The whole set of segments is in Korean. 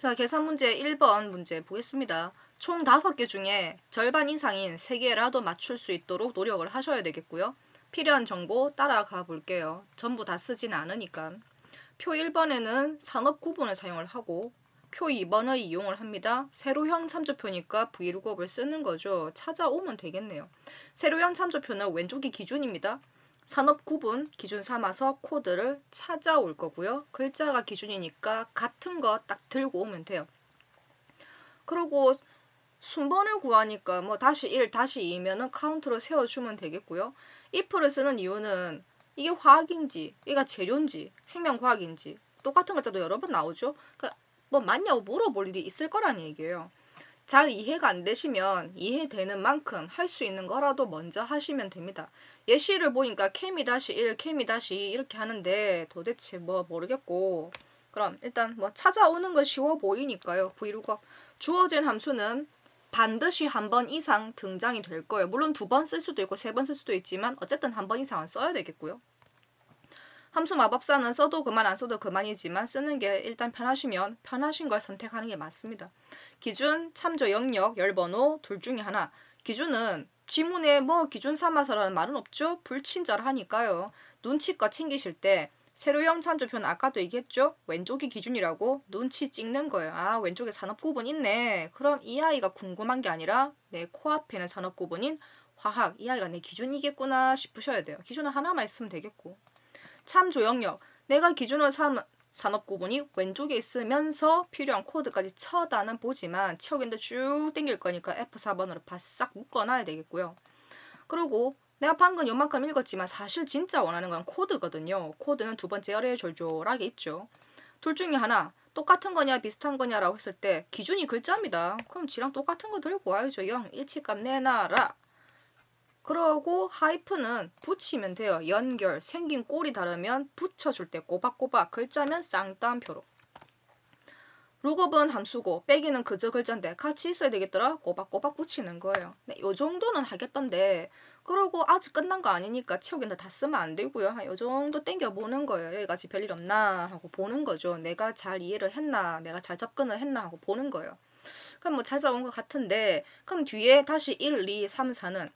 자, 계산 문제 1번 문제 보겠습니다. 총 5개 중에 절반 이상인 3개라도 맞출 수 있도록 노력을 하셔야 되겠고요. 필요한 정보 따라가 볼게요. 전부 다 쓰진 않으니까. 표 1번에는 산업 구분을 사용을 하고 표 2번의 이용을 합니다. 세로형 참조표니까 브이루업을 쓰는 거죠. 찾아오면 되겠네요. 세로형 참조표는 왼쪽이 기준입니다. 산업 구분 기준 삼아서 코드를 찾아올 거고요. 글자가 기준이니까 같은 거 딱 들고 오면 돼요. 그리고 순번을 구하니까 뭐 다시 1, 다시 2면은 카운트로 세워주면 되겠고요. if를 쓰는 이유는 이게 화학인지, 얘가 재료인지, 생명과학인지 똑같은 글자도 여러 번 나오죠. 그러니까 뭐 맞냐고 물어볼 일이 있을 거란 얘기예요. 잘 이해가 안 되시면 이해되는 만큼 할 수 있는 거라도 먼저 하시면 됩니다. 예시를 보니까 케미-1, 케미-2 이렇게 하는데 도대체 뭐 모르겠고, 그럼 일단 뭐 찾아오는 건 쉬워 보이니까요. 브이루업 주어진 함수는 반드시 한 번 이상 등장이 될 거예요. 물론 2번 쓸 수도 있고 3번 쓸 수도 있지만 어쨌든 한 번 이상은 써야 되겠고요. 함수 마법사는 써도 그만 안 써도 그만이지만 쓰는 게 일단 편하시면 편하신 걸 선택하는 게 맞습니다. 기준, 참조 영역, 열번호 둘 중에 하나. 기준은 지문에 뭐 기준 삼아서라는 말은 없죠. 불친절하니까요. 눈치껏 챙기실 때 세로형 참조표는 아까도 얘기했죠. 왼쪽이 기준이라고 눈치 찍는 거예요. 아, 왼쪽에 산업구분 있네. 그럼 이 아이가 궁금한 게 아니라 내 코앞에는 산업구분인 화학, 이 아이가 내 기준이겠구나 싶으셔야 돼요. 기준은 하나만 있으면 되겠고. 참조 영역. 내가 기준으로 삼은 산업 구분이 왼쪽에 있으면서 필요한 코드까지 쳐다는 보지만 치역인데 쭉 당길 거니까 F4번으로 바싹 묶어놔야 되겠고요. 그리고 내가 방금 요만큼 읽었지만 사실 진짜 원하는 건 코드거든요. 코드는 2번째 열에 졸졸하게 있죠. 둘 중에 하나 똑같은 거냐 비슷한 거냐라고 했을 때 기준이 글자입니다. 그럼 지랑 똑같은 거 들고 와야죠. 0, 일치값 내놔라. 그러고 하이픈은 붙이면 돼요. 연결, 생긴 꼴이 다르면 붙여줄 때 꼬박꼬박, 글자면 쌍따옴표로. 룩업은 함수고 빼기는 그저 글자인데 같이 있어야 되겠더라. 꼬박꼬박 붙이는 거예요. 네, 요 정도는 하겠던데 그러고 아직 끝난 거 아니니까 채우기는 다 쓰면 안 되고요. 요 정도 땡겨보는 거예요. 여기까지 별일 없나 하고 보는 거죠. 내가 잘 이해를 했나, 내가 잘 접근을 했나 하고 보는 거예요. 그럼 뭐 찾아온 것 같은데 그럼 뒤에 다시 1, 2, 3, 4는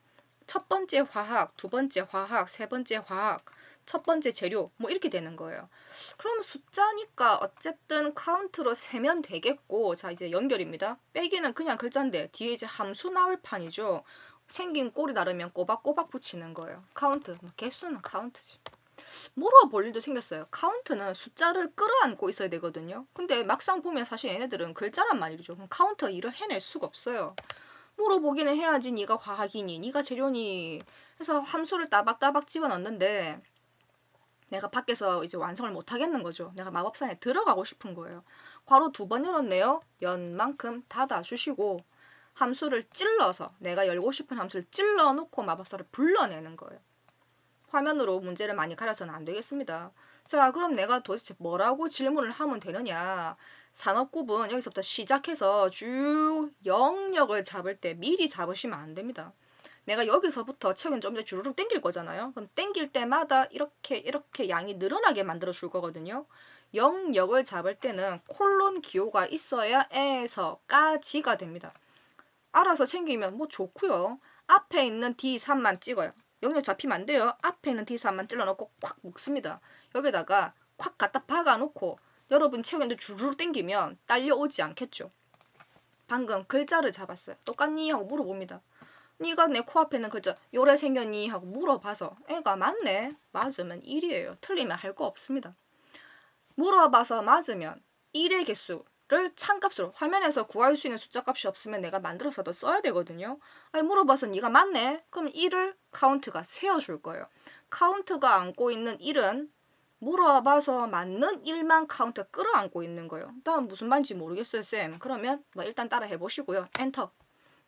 첫 번째 화학, 두 번째 화학, 세 번째 화학, 첫 번째 재료 뭐 이렇게 되는 거예요. 그럼 숫자니까 어쨌든 카운트로 세면 되겠고 자 이제 연결입니다. 빼기는 그냥 글자인데 뒤에 이제 함수 나올 판이죠. 생긴 꼴이 다르면 꼬박꼬박 붙이는 거예요. 카운트, 개수는 카운트지. 물어볼 일도 생겼어요. 카운트는 숫자를 끌어안고 있어야 되거든요. 근데 막상 보면 사실 얘네들은 글자란 말이죠. 그럼 카운터 일을 해낼 수가 없어요. 물어보기는 해야지 네가 과학이니 네가 재료니 해서 함수를 따박따박 집어넣는데 내가 밖에서 이제 완성을 못 하겠는 거죠. 내가 마법사에 들어가고 싶은 거예요. 괄호 2번 열었네요. 연만큼 닫아주시고 함수를 찔러서 내가 열고 싶은 함수를 찔러 놓고 마법사를 불러내는 거예요. 화면으로 문제를 많이 가려서는 안 되겠습니다. 자, 그럼 내가 도대체 뭐라고 질문을 하면 되느냐. 산업구분 여기서부터 시작해서 쭉 영역을 잡을 때 미리 잡으시면 안 됩니다. 내가 여기서부터 책은 좀 이제 주르륵 땡길 거잖아요. 그럼 땡길 때마다 이렇게 양이 늘어나게 만들어 줄 거거든요. 영역을 잡을 때는 콜론 기호가 있어야 에서까지가 됩니다. 알아서 챙기면 뭐 좋고요. 앞에 있는 D3만 찍어요. 영역 잡히면 안 돼요. 앞에 있는 D3만 찔러놓고 콱 묶습니다. 여기다가 콱 갖다 박아놓고 여러분 채우는데 주르륵 땡기면 딸려오지 않겠죠. 방금 글자를 잡았어요. 똑같니? 하고 물어봅니다. 네가 내 코앞에 있는 글자 요래 생겼니? 하고 물어봐서 애가 맞네. 맞으면 1이에요. 틀리면 할 거 없습니다. 물어봐서 맞으면 1의 개수를 참값으로 화면에서 구할 수 있는 숫자 값이 없으면 내가 만들어서도 써야 되거든요. 아니, 물어봐서 네가 맞네? 그럼 1을 카운트가 세어줄 거예요. 카운트가 안고 있는 1은 물어봐서 맞는 1만 카운트 끌어안고 있는 거예요. 다음 무슨 말인지 모르겠어요, 쌤. 그러면 뭐 일단 따라 해보시고요. 엔터.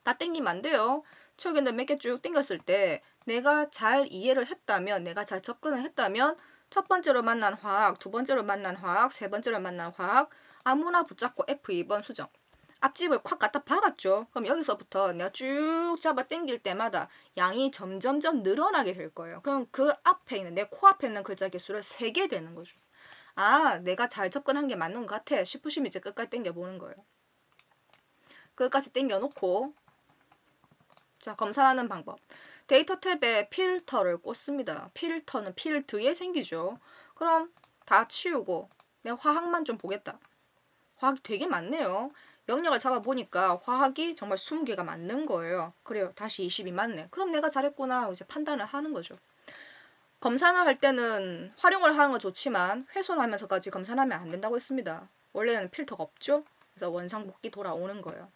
다 땡기면 안 돼요. 최근에 몇 개 쭉 땡겼을 때 내가 잘 이해를 했다면, 내가 잘 접근을 했다면 첫 번째로 만난 화학, 두 번째로 만난 화학, 세 번째로 만난 화학 아무나 붙잡고 F2번 수정. 앞집을 콱 갖다 박았죠. 그럼 여기서부터 내가 쭉 잡아 당길 때마다 양이 점점점 늘어나게 될 거예요. 그럼 그 앞에 있는 내 코앞에 있는 글자 개수를 세게 되는 거죠. 아, 내가 잘 접근한 게 맞는 것 같아 싶으시면 이제 끝까지 당겨보는 거예요. 끝까지 당겨놓고 자, 검사하는 방법. 데이터 탭에 필터를 꽂습니다. 필터는 필드에 생기죠. 그럼 다 치우고 내가 화학만 좀 보겠다. 화학이 되게 많네요. 영역을 잡아보니까 화학이 정말 20개가 맞는 거예요. 그래요. 다시 20이 맞네. 그럼 내가 잘했구나. 이제 판단을 하는 거죠. 검사를 할 때는 활용을 하는 건 좋지만 훼손하면서까지 검사하면 안 된다고 했습니다. 원래는 필터가 없죠. 그래서 원상복귀 돌아오는 거예요.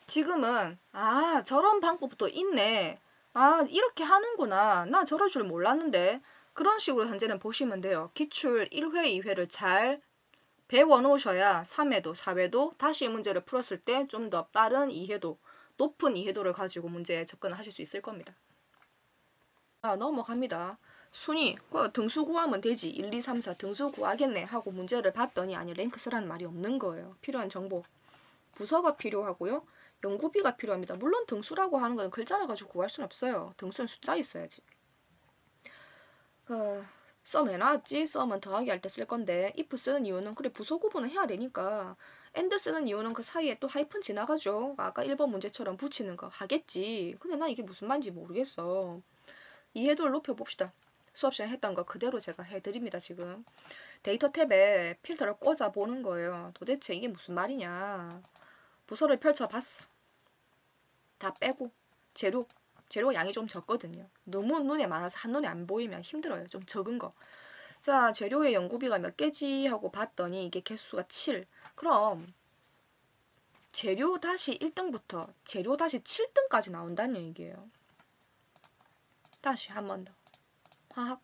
지금은 아 저런 방법도 있네. 아 이렇게 하는구나. 나 저럴 줄 몰랐는데. 그런 식으로 현재는 보시면 돼요. 기출 1회, 2회를 잘 배워놓으셔야 3회도, 4회도 다시 문제를 풀었을 때 좀 더 빠른 이해도, 높은 이해도를 가지고 문제에 접근을 하실 수 있을 겁니다. 자, 넘어갑니다. 순위, 등수 구하면 되지. 1, 2, 3, 4 등수 구하겠네 하고 문제를 봤더니 아니 랭크 쓰라는 말이 없는 거예요. 필요한 정보. 부서가 필요하고요. 연구비가 필요합니다. 물론 등수라고 하는 건 글자를 가지고 구할 수는 없어요. 등수는 숫자 있어야지. 썸 해놨지? 썸은 더하기 할 때 쓸 건데 if 쓰는 이유는 그래 부서 구분을 해야 되니까 and 쓰는 이유는 그 사이에 또 하이픈 지나가죠. 아까 1번 문제처럼 붙이는 거 하겠지. 근데 나 이게 무슨 말인지 모르겠어. 이해도를 높여봅시다. 수업 시간에 했던 거 그대로 제가 해드립니다. 지금 데이터 탭에 필터를 꽂아 보는 거예요. 도대체 이게 무슨 말이냐. 부서를 펼쳐봤어. 다 빼고 재료 양이 좀 적거든요. 너무 눈에 많아서 한눈에 안 보이면 힘들어요. 좀 적은 거. 자, 재료의 연구비가 몇 개지 하고 봤더니 이게 개수가 7. 그럼 재료 다시 1등부터 재료 다시 7등까지 나온다는 얘기예요. 다시 한 번 더. 화학.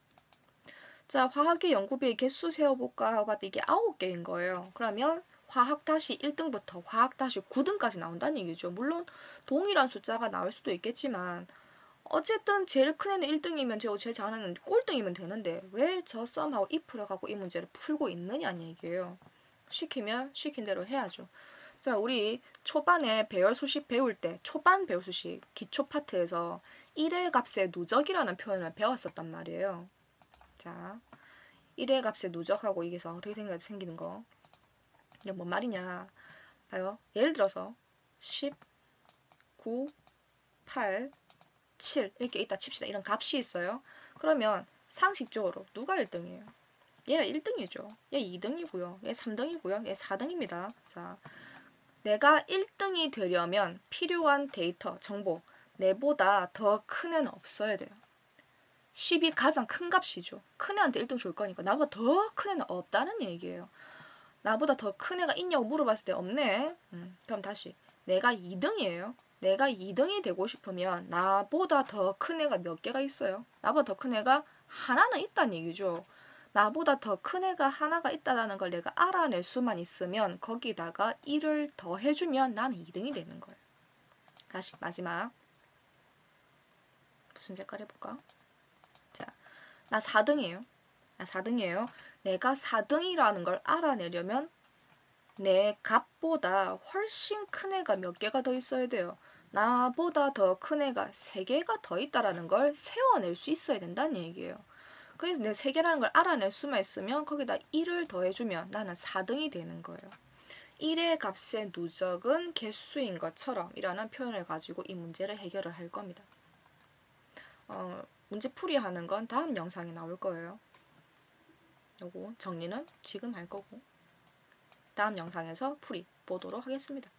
자, 화학의 연구비의 개수 세어볼까 하고 봤더니 이게 9개인 거예요. 그러면 화학 다시 1등부터 화학 다시 9등까지 나온다는 얘기죠. 물론 동일한 숫자가 나올 수도 있겠지만 어쨌든 제일 큰 애는 1등이면 제일 작은 애는 꼴등이면 되는데 왜 저 썸하고 if를 갖고 이 문제를 풀고 있느냐는 얘기예요. 시키면 시킨 대로 해야죠. 자, 우리 초반에 배열 수식 배울 때 초반 배열 수식 기초 파트에서 1의 값의 누적이라는 표현을 배웠었단 말이에요. 자, 1의 값의 누적하고 이게 어떻게 생기는 거. 이게 뭔 말이냐. 봐요. 예를 들어서 10, 9, 8, 7 이렇게 있다 칩시다. 이런 값이 있어요. 그러면 상식적으로 누가 1등이에요? 얘가 1등이죠. 얘 2등이고요. 얘 3등이고요. 얘 4등입니다. 자, 내가 1등이 되려면 필요한 데이터, 정보 내보다 더 큰 애는 없어야 돼요. 10이 가장 큰 값이죠. 큰 애한테 1등 줄 거니까 나보다 더 큰 애는 없다는 얘기예요. 나보다 더 큰 애가 있냐고 물어봤을 때 없네. 그럼 다시 내가 2등이에요. 내가 2등이 되고 싶으면 나보다 더 큰 애가 몇 개가 있어요? 나보다 더 큰 애가 하나는 있다는 얘기죠. 나보다 더 큰 애가 하나가 있다는 걸 내가 알아낼 수만 있으면 거기다가 1을 더 해주면 나는 2등이 되는 거예요. 다시 마지막 무슨 색깔 해볼까? 자, 나 4등이에요. 나 4등이에요. 내가 4등이라는 걸 알아내려면 내 값보다 훨씬 큰 애가 몇 개가 더 있어야 돼요. 나보다 더 큰 애가 3개가 더 있다라는 걸 세워낼 수 있어야 된다는 얘기예요. 그래서 내 3개라는 걸 알아낼 수만 있으면 거기다 1을 더해주면 나는 4등이 되는 거예요. 1의 값의 누적은 개수인 것처럼 이라는 표현을 가지고 이 문제를 해결을 할 겁니다. 문제 풀이하는 건 다음 영상에 나올 거예요. 요거 정리는 지금 할 거고 다음 영상에서 풀이 보도록 하겠습니다.